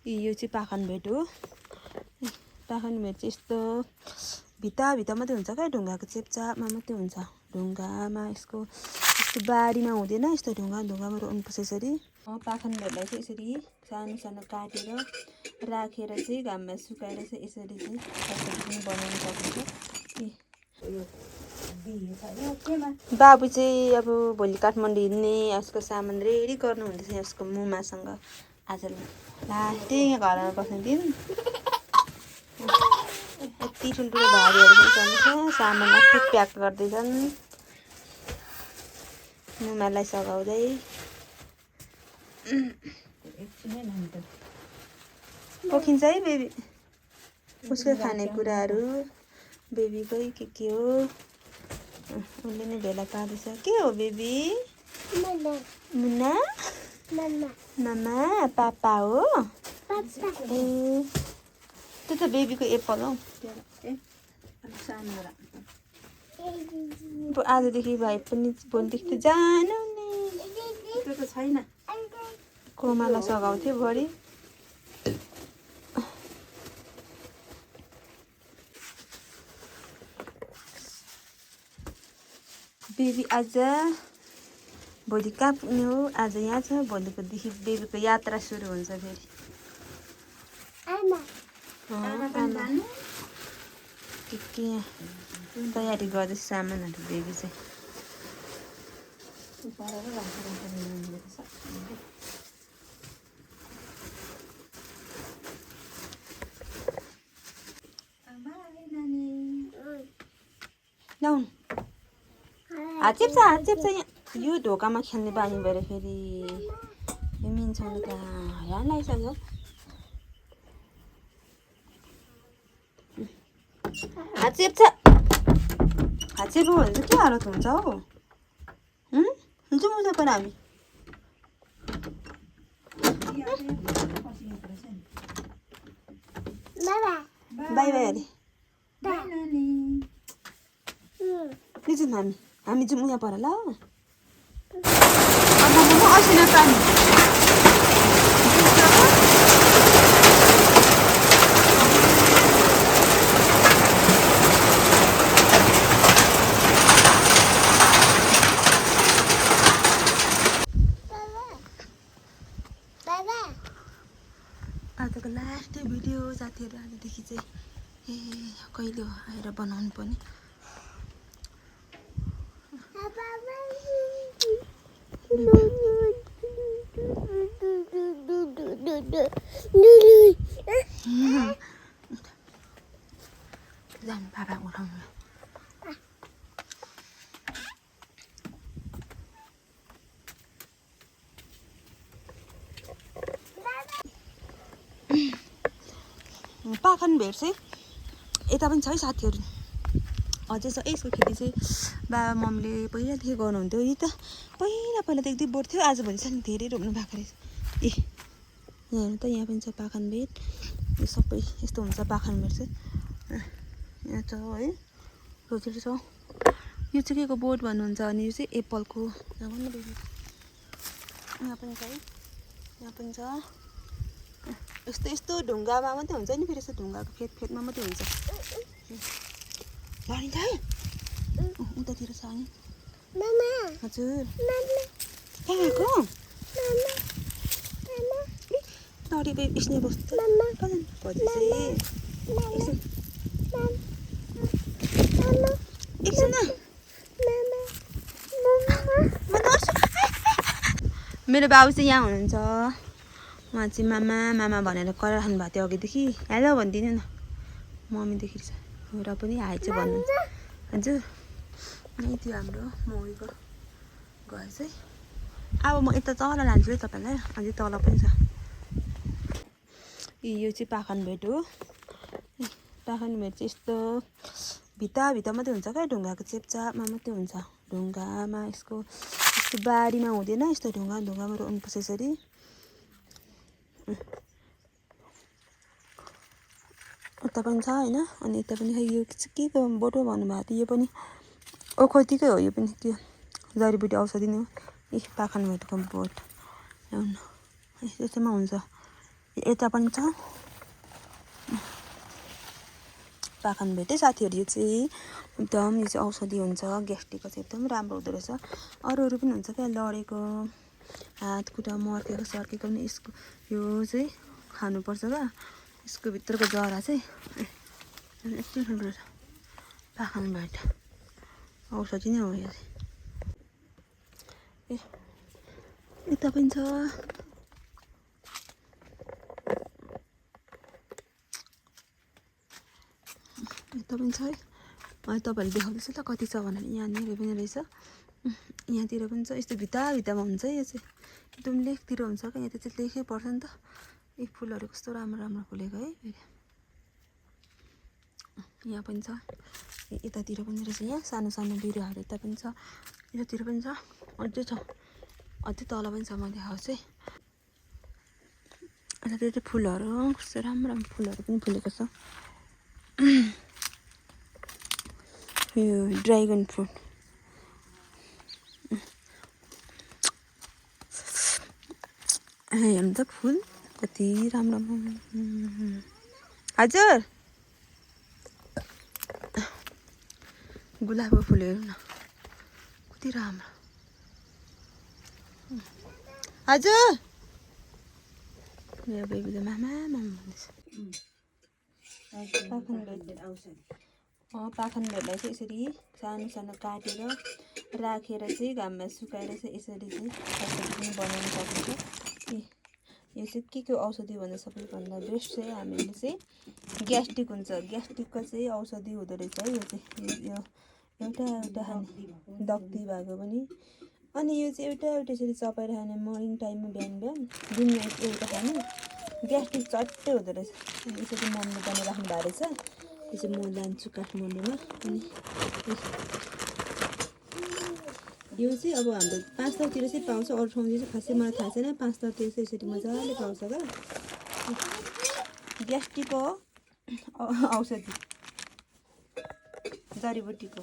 यो चाहिँ पाखन भेट हो। पाखन भेट चाहिँ यस्तो भित्ता मात्रै हुन्छ क्या, ढुङ्गाको चेपचापमा मात्रै हुन्छ। ढुङ्गामा यसको यस्तो बारीमा हुँदैन, यस्तो ढुङ्गामा रोप्नुपर्छ यसरी। पाखन भेटलाई चाहिँ यसरी सानो सानो काटेर राखेर चाहिँ घाममा सुकाएर चाहिँ यसरी चाहिँ कसरी बनाउन सकिन्छ। बाबु चाहिँ अब भोलि काठमाडौँ हिँड्ने, यसको सामान रेडी गर्नु हुँदैछ यसको मुमासँग। आज लास्टै यहाँ घरमा बस्ने दिन। यति ठुल्ठुलो भारीहरू पनि चल्दैछ, सामान आफै प्याक गर्दैछन् मुमालाई सघाउँदै। पोखिन्छ है बेबी, उसको खानेकुराहरू बेबीकै के हो उसले नै भेला पार्दैछ। के हो बेबी? मुन्ना मामा पापा हो। ए त्यो त बेबीको एप्पल हौ। आजदेखि भाइ पनि भोलिदेखि त जानु नि। त्यो त छैन, कोमालाई सघाउँथ्यो बढी। बेबी आज भोलि कहाँ पुग्ने हो? आज यहाँ छ, भोलिकोदेखि बेबीको यात्रा सुरु हुन्छ फेरि। के तयारी गर्दैछ सामानहरू बेबी चाहिँ। ल्याउनु हात चेप्छ यहाँ। यो ढोकामा खेल्ने बानी भएर फेरि यो मिन्छौँ त हैरान लागिसक्यो। हात चेप्छ भने चाहिँ के हालत हुन्छ हौ? हुन्छ मुजा पनि हामी बाई बाई अरे हामी जाउँ उहाँ पर ल। असिना पानी आजको लास्ट भिडियो साथीहरू। आजदेखि चाहिँ कहिले आएर बनाउनु पर्ने। जानु बाबा उठाउनु। पाखन भेट चाहिँ यता पनि छ है साथीहरू, अझै छ। यसको खेती चाहिँ बाबा मम्मीले पहिलादेखि गर्नुहुन्थ्यो। यी त पहिला त एक दुई बोट थियो, आजभोलि चाहिँ धेरै रोप्नु भएको रहेछ। ए यहाँ हेर्नु त, यहाँ पनि छ पाखन भेट। यो सबै यस्तो हुन्छ पाखन भेट चाहिँ। यहाँ छ है, रोजेर छ। यो चाहिँ के को बोट भन्नुहुन्छ भने यो चाहिँ एप्पलको। यहाँ पनि छ है, यहाँ पनि छ। यस्तो ढुङ्गामा मात्रै हुन्छ नि, फेरि यस्तो ढुङ्गाको फेदमा मात्रै हुन्छ। लडिन्छ है उतातिर छ नि। हजुर कहाँ गएको? लडेको स्ने बस्छ। मेरो बाबु चाहिँ यहाँ हुनुहुन्छ। उहाँ चाहिँ मामा भनेर कराइराख्नु भएको थियो अघिदेखि। हेलो भनिदिनु न, मम्मीदेखि छ र पनि हाई चाहिँ भन्नुहुन्छ। हजुर यही थियो हाम्रो मौरीको घर चाहिँ। अब म यता तल लान्छु है तपाईँलाई, अझै तल पनि छ। यो चाहिँ पाखन भेट हो। पाखन भेट चाहिँ यस्तो भित्ता मात्रै हुन्छ क्या, ढुङ्गाको चेपचापमा मात्रै हुन्छ। ढुङ्गामा यसको यस्तो बारीमा हुँदैन, यस्तो ढुङ्गामा रोप्नुपर्छ यसरी। उता पनि छ होइन। अनि यता पनि यो के को बोटो भन्नुभएको थियो, यो पनि ओखतीकै हो। यो पनि के जडीबुटी औषधि नै हो। ए पाखन भेटको बोट ल्याउनु यस्तोमा हुन्छ। यता पनि छ पाखनबेत है साथीहरू। यो चाहिँ एकदम यो चाहिँ औषधि हुन्छ, ग्यास्ट्रिकको चाहिँ एकदम राम्रो हुँदो रहेछ। अरू पनि हुन्छ क्या, लडेको हात खुट्टा मर्केको सर्केको पनि यसको यो चाहिँ खानुपर्छ क्या। यसको भित्रको जरा चाहिँ यति ठुलो रहेछ, पाखनबेत औषधि नै हो यो चाहिँ। ए यता पनि छ, यता पनि छ है। अहिले तपाईँहरूले देखाउँदैछ ल कति छ भनेर। यहाँनिर पनि रहेछ, यहाँतिर पनि छ। यस्तो भित्तामा हुन्छ है यो चाहिँ, एकदम लेखतिर हुन्छ क्या। यहाँ चाहिँ लेखै पर्छ नि त। यी फुलहरू कस्तो राम्रो राम्रो फुलेको है फेरि। यहाँ पनि छ, यतातिर पनि रहेछ। यहाँ सानो सानो बिरुवाहरू यता पनि छ, यतातिर पनि छ, अझै छ, अझै तल पनि छ। म देखाउँछु है। यतातिर चाहिँ फुलहरू कस्तो राम्रो राम्रो फुलहरू पनि फुलेको छ। यो ड्रागन फ्रुट हेर्नु त फुल कति राम्रो। हजुर गुलाबको फुल हेर्नु न कति राम्रो। हजुर मेरो बेबीले मामा भन्दैछ। पाखनबेतलाई चाहिँ यसरी सानो सानो काटेर राखेर चाहिँ घाममा सुकाएर चाहिँ यसरी चाहिँ औषधि पनि बनाउन सकिन्छ। यो चाहिँ के औषधि भन्दा सबैभन्दा बेस्ट चाहिँ हामीले चाहिँ ग्यास्ट्रिक हुन्छ, ग्यास्ट्रिकको चाहिँ औषधि हुँदो रहेछ है। यो चाहिँ यो एउटा खाने दग्ती भएको पनि। अनि यो चाहिँ एउटा यसरी चपाएर खाने मर्निङ टाइममा बिहान दिनमा एउटा खाने ग्यास्ट्रिक चट्टै हुँदो रहेछ। अनि यसरी मम्मी बनाइराख्नु भएको रहेछ। यो चाहिँ म लान्छु काठमाडौँमा। अनि यो चाहिँ अब हाम्रो 5 तालतिर चाहिँ पाउँछ, अरू ठाउँतिर चाहिँ खासै मलाई थाहा छैन। 5 तालतिर चाहिँ यसरी मजाले पाउँछ क्या। ग्यास्ट्रिकको औषधि जडीबुटीको।